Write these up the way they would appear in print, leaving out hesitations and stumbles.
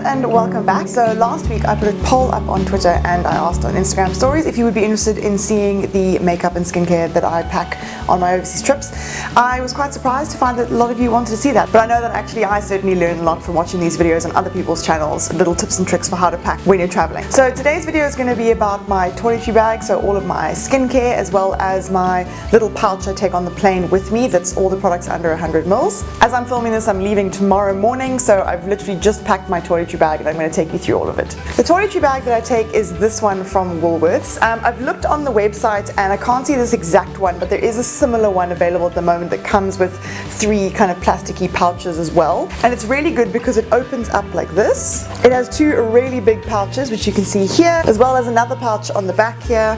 and welcome back. So last week I put a poll up on Twitter and I asked on Instagram stories if you would be interested in seeing the makeup and skincare that I pack on my overseas trips. I was quite surprised to find that a lot of you wanted to see that, but I know that actually I certainly learned a lot from watching these videos on other people's channels, little tips and tricks for how to pack when you're traveling. So today's video is going to be about my toiletry bag, so all of my skincare as well as my little pouch I take on the plane with me that's all the products under 100 mils. As I'm filming this, I'm leaving tomorrow morning, so I've literally just packed my toiletry bag and I'm going to take you through all of it. The toiletry bag that I take is this one from Woolworths. I've looked on the website and I can't see this exact one, but there is a similar one available at the moment that comes with 3 kind of plasticky pouches as well. And it's really good because it opens up like this. It has 2 really big pouches, which you can see here, as well as another pouch on the back here.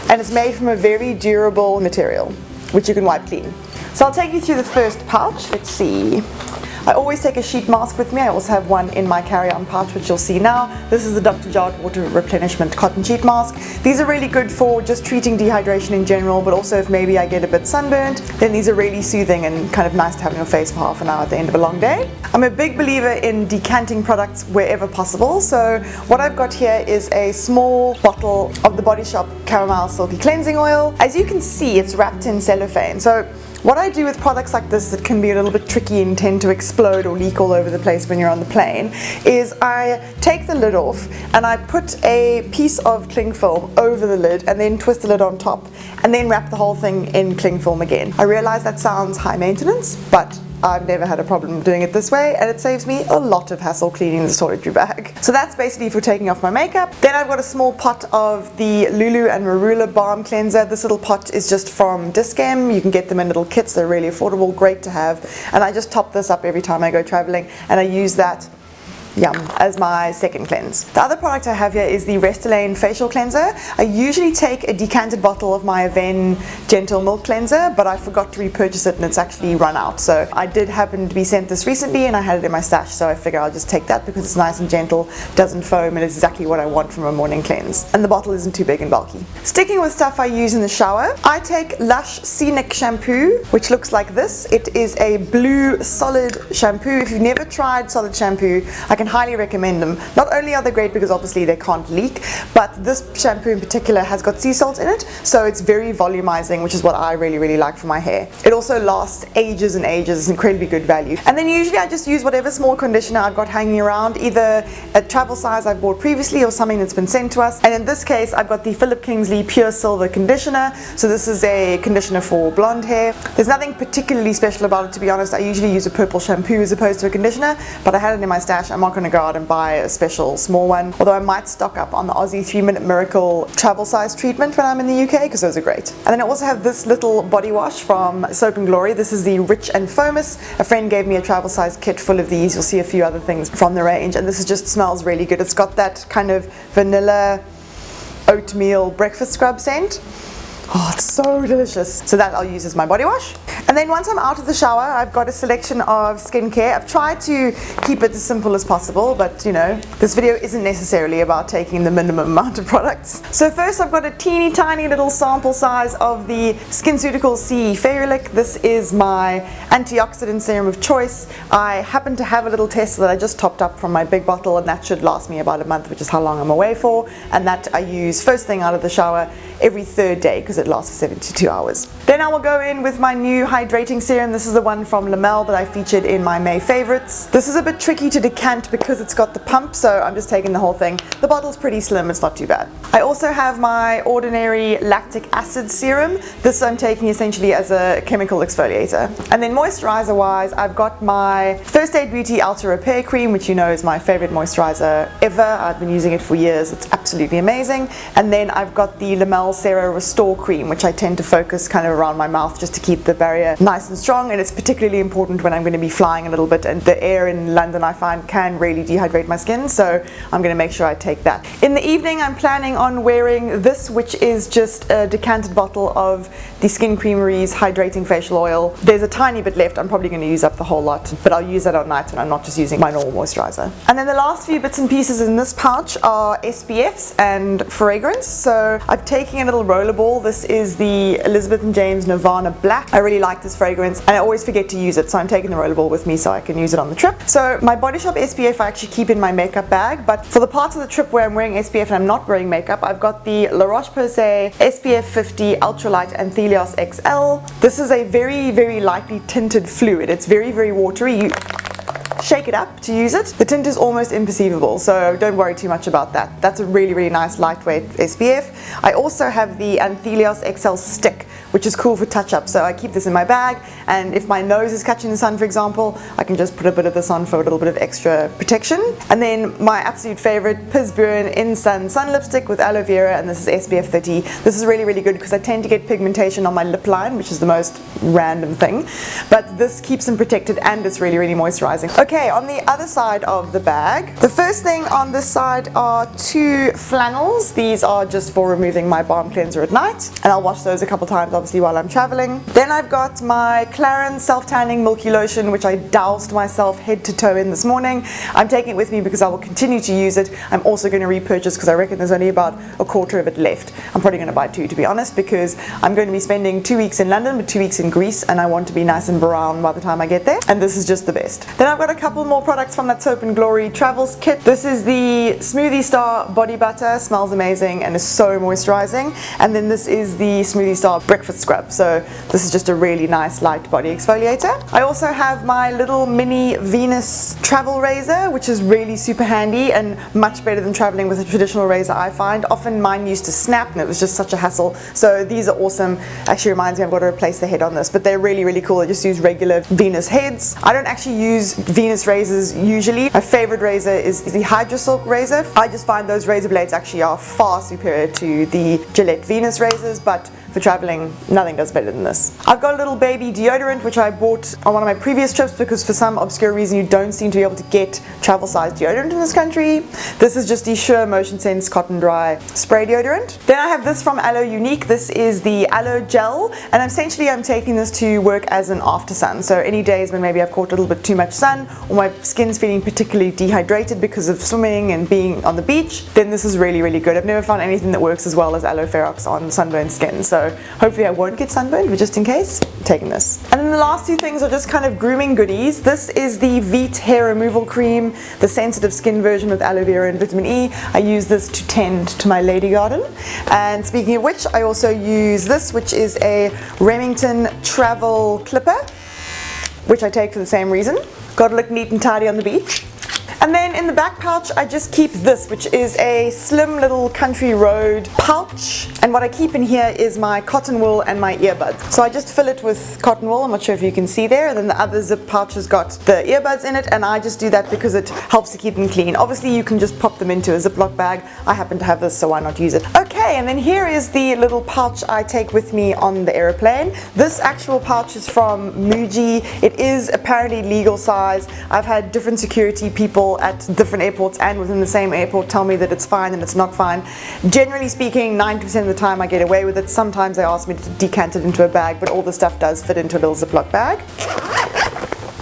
And it's made from a very durable material, which you can wipe clean. So I'll take you through the first pouch. Let's see. I always take a sheet mask with me. I also have one in my carry-on pouch, which you'll see now. This is the Dr. Jart Water Replenishment Cotton Sheet Mask. These are really good for just treating dehydration in general, but also if maybe I get a bit sunburned, then these are really soothing and kind of nice to have on your face for half an hour at the end of a long day. I'm a big believer in decanting products wherever possible, so what I've got here is a small bottle of the Body Shop Caramel Silky Cleansing Oil. As you can see, it's wrapped in cellophane. So what I do with products like this that can be a little bit tricky and tend to explode or leak all over the place when you're on the plane is I take the lid off and I put a piece of cling film over the lid and then twist the lid on top and then wrap the whole thing in cling film again. I realize that sounds high maintenance, but I've never had a problem doing it this way, and it saves me a lot of hassle cleaning the toiletry bag. So that's basically for taking off my makeup. Then I've got a small pot of the Lulu and Marula Balm Cleanser. This little pot is just from Discam. You can get them in little kits. They're really affordable, great to have. And I just top this up every time I go traveling, and I use that as my second cleanse. The other product I have here is the Restylane Facial Cleanser. I usually take a decanted bottle of my Avène Gentle Milk Cleanser, but I forgot to repurchase it and it's actually run out. So I did happen to be sent this recently and I had it in my stash, so I figure I'll just take that because it's nice and gentle, doesn't foam, and it's exactly what I want from a morning cleanse. And the bottle isn't too big and bulky. Sticking with stuff I use in the shower, I take Lush Scenic Shampoo, which looks like this. It is a blue solid shampoo. If you've never tried solid shampoo, I can highly recommend them. Not only are they great because obviously they can't leak, but this shampoo in particular has got sea salt in it, so it's very volumizing, which is what I really like for my hair. It also lasts ages and ages. It's incredibly good value. And then usually I just use whatever small conditioner I've got hanging around, either a travel size I've bought previously or something that's been sent to us. And in this case I've got the Philip Kingsley Pure Silver Conditioner. So this is a conditioner for blonde hair. There's nothing particularly special about it, to be honest. I usually use a purple shampoo as opposed to a conditioner, but I had it in my stash. I'm not going to go out and buy a special small one, although I might stock up on the Aussie 3-Minute Miracle travel size treatment when I'm in the UK, because those are great. And then I also have this little body wash from Soap and Glory. This is the Rich and Foamous. A friend gave me a travel size kit full of these. You'll see a few other things from the range, and this just smells really good. It's got that kind of vanilla oatmeal breakfast scrub scent. Oh, it's so delicious. So that I'll use as my body wash. And then once I'm out of the shower, I've got a selection of skincare. I've tried to keep it as simple as possible, but you know, this video isn't necessarily about taking the minimum amount of products. So first I've got a teeny tiny little sample size of the SkinCeuticals CE Ferulic. This is my antioxidant serum of choice. I happen to have a little test that I just topped up from my big bottle, and that should last me about a month, which is how long I'm away for. And that I use first thing out of the shower every 3rd day because it lasts for 72 hours. Then I will go in with my new hydrating serum. This is the one from Lamel that I featured in my May favorites. This is a bit tricky to decant because it's got the pump, so I'm just taking the whole thing. The bottle's pretty slim, it's not too bad. I also have my ordinary lactic acid serum. This I'm taking essentially as a chemical exfoliator. And then moisturizer wise, I've got my First Aid Beauty Ultra Repair Cream, which you know is my favorite moisturizer ever. I've been using it for years. It's absolutely amazing. And then I've got the Lamel Cera Restore Cream, which I tend to focus kind of around my mouth just to keep the barrier nice and strong, and it's particularly important when I'm going to be flying a little bit, and the air in London I find can really dehydrate my skin, so I'm going to make sure I take that. In the evening I'm planning on wearing this, which is just a decanted bottle of the Skin Creamery's Hydrating Facial Oil. There's a tiny bit left. I'm probably going to use up the whole lot, but I'll use that on nights when I'm not just using my normal moisturizer. And then the last few bits and pieces in this pouch are SPFs and fragrance. So I'm taking a little rollerball. This is the Elizabeth & James Nirvana Black. I really like like this fragrance, and I always forget to use it, so I'm taking the rollerball with me so I can use it on the trip. So my Body Shop SPF I actually keep in my makeup bag, but for the parts of the trip where I'm wearing SPF and I'm not wearing makeup, I've got the La Roche-Posay SPF 50 Ultralight Anthelios XL. This is a very, very lightly tinted fluid. It's very, very watery. You shake it up to use it. The tint is almost imperceivable, so don't worry too much about that. That's a really, really nice lightweight SPF. I also have the Anthelios XL stick, which is cool for touch-up, so I keep this in my bag, and if my nose is catching the sun, for example, I can just put a bit of this on for a little bit of extra protection. And then my absolute favorite, Piz Buren In Sun Lipstick with aloe vera, and this is SPF 30. This is really, really good because I tend to get pigmentation on my lip line, which is the most random thing, but this keeps them protected and it's really, really moisturizing. Okay, on the other side of the bag, the first thing on this side are 2 flannels. These are just for removing my balm cleanser at night, and I'll wash those a couple times obviously while I'm traveling. Then I've got my Clarins self-tanning milky lotion, which I doused myself head to toe in this morning. I'm taking it with me because I will continue to use it. I'm also going to repurchase because I reckon there's only about a quarter of it left. I'm probably going to buy 2 to be honest, because I'm going to be spending 2 weeks in London but 2 weeks in Greece, and I want to be nice and brown by the time I get there, and this is just the best. Then I've got a couple more products from that Soap & Glory Travels kit. This is the Smoothie Star Body Butter, smells amazing and is so moisturizing, and then this is the Smoothie Star Breakfast Scrub, so this is just a really nice light body exfoliator. I also have my little mini Venus travel razor, which is really super handy and much better than traveling with a traditional razor, I find. Often mine used to snap and it was just such a hassle, so these are awesome. Actually reminds me I've got to replace the head on this, but they're really, really cool. I just use regular Venus heads. I don't actually use Venus razors usually. My favorite razor is the Hydra Silk razor. I just find those razor blades actually are far superior to the Gillette Venus razors, but for traveling, nothing does better than this. I've got a little baby deodorant which I bought on one of my previous trips because for some obscure reason you don't seem to be able to get travel size deodorant in this country. This is just the Sure Motion Sense Cotton Dry Spray Deodorant. Then I have this from Aloe Unique. This is the Aloe Gel, and essentially I'm taking this to work as an after sun. So any days when maybe I've caught a little bit too much sun or my skin's feeling particularly dehydrated because of swimming and being on the beach, then this is really, really good. I've never found anything that works as well as Aloe Ferox on sunburned skin. So hopefully I won't get sunburned, but just in case, I'm taking this. And then the last 2 things are just kind of grooming goodies. This is the Veet Hair Removal Cream, the sensitive skin version with aloe vera and vitamin E. I use this to tend to my lady garden. And speaking of which, I also use this, which is a Remington Travel Clipper, which I take for the same reason. Gotta look neat and tidy on the beach. And then in the back pouch I just keep this, which is a slim little country road pouch, and what I keep in here is my cotton wool and my earbuds. So I just fill it with cotton wool, I'm not sure if you can see there, and then the other zip pouch has got the earbuds in it, and I just do that because it helps to keep them clean. Obviously you can just pop them into a Ziploc bag. I happen to have this, so why not use it? Okay, and then here is the little pouch I take with me on the aeroplane. This actual pouch is from Muji. It is apparently legal size. I've had different security people at different airports and within the same airport tell me that it's fine and it's not fine. Generally speaking, 90% of the time I get away with it. Sometimes they ask me to decant it into a bag, but all the stuff does fit into a little Ziploc bag.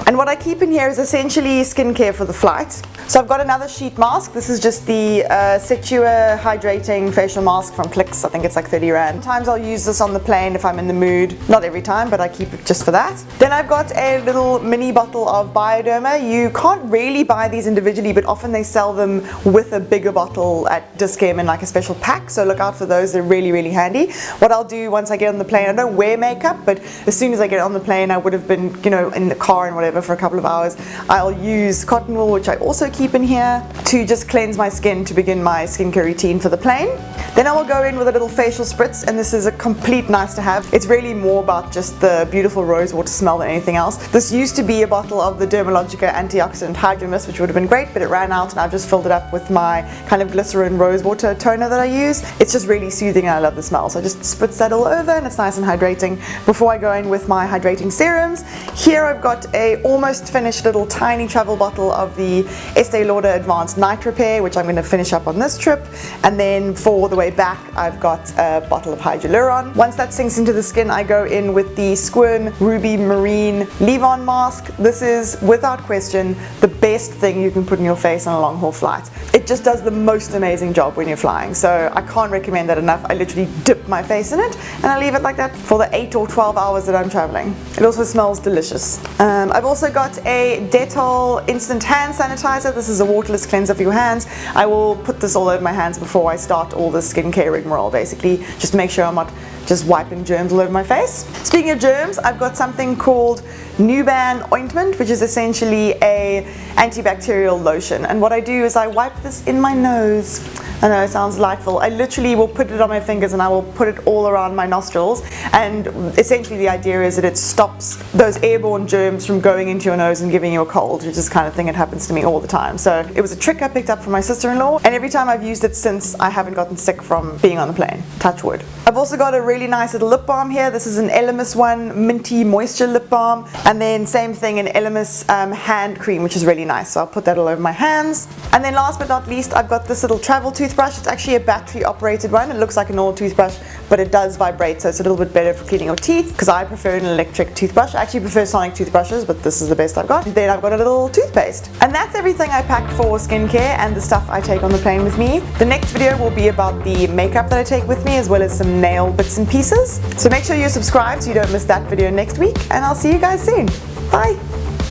And what I keep in here is essentially skincare for the flight. So I've got another sheet mask. This is just the Secure Hydrating Facial Mask from Clicks. I think it's like 30 rand. Sometimes I'll use this on the plane if I'm in the mood. Not every time, but I keep it just for that. Then I've got a little mini bottle of Bioderma. You can't really buy these individually, but often they sell them with a bigger bottle at Dis-Chem in like a special pack. So look out for those. They're really, really handy. What I'll do once I get on the plane, I don't wear makeup, but as soon as I get on the plane, I would have been, you know, in the car and whatever for a couple of hours. I'll use cotton wool, which I also keep in here, to just cleanse my skin to begin my skincare routine for the plane. Then I will go in with a little facial spritz, and this is a complete nice to have. It's really more about just the beautiful rose water smell than anything else. This used to be a bottle of the Dermalogica Antioxidant Hydro Mist, which would have been great, but it ran out and I've just filled it up with my kind of glycerin rose water toner that I use. It's just really soothing and I love the smell, so I just spritz that all over and it's nice and hydrating. Before I go in with my hydrating serums, here I've got a almost finished little tiny travel bottle of the Estee Lauder Advanced Night Repair, which I'm going to finish up on this trip, and then for the way back I've got a bottle of Hyaluron. Once that sinks into the skin, I go in with the Squirn Ruby Marine Leave-On Mask. This is without question the best thing you can put in your face on a long haul flight. It it just does the most amazing job when you're flying. So I can't recommend that enough. I literally dip my face in it and I leave it like that for the 8 or 12 hours that I'm traveling. It also smells delicious. I've also got a Dettol instant hand sanitizer. This is a waterless cleanser for your hands. I will put this all over my hands before I start all the skincare rigmarole, basically, just to make sure I'm not just wiping germs all over my face. Speaking of germs, I've got something called Nuban ointment, which is essentially a antibacterial lotion. And what I do is I wipe this in my nose. I know it sounds delightful. I literally will put it on my fingers and I will put it all around my nostrils. And essentially the idea is that it stops those airborne germs from going into your nose and giving you a cold, which is the kind of thing that happens to me all the time. So it was a trick I picked up from my sister-in-law, and every time I've used it since, I haven't gotten sick from being on the plane. Touch wood. I've also got a really nice little lip balm here. This is an Elemis one, Minty Moisture Lip Balm. And then same thing, an Elemis hand cream, which is really nice. So I'll put that all over my hands. And then last but not least, I've got this little travel toothbrush. It's actually a battery operated one. It looks like an old toothbrush, but it does vibrate, so it's a little bit better for cleaning your teeth, because I prefer an electric toothbrush. I actually prefer sonic toothbrushes, but this is the best I've got. Then I've got a little toothpaste. And that's everything I pack for skincare and the stuff I take on the plane with me. The next video will be about the makeup that I take with me, as well as some nail bits and pieces. So make sure you're subscribed so you don't miss that video next week, and I'll see you guys soon. Bye!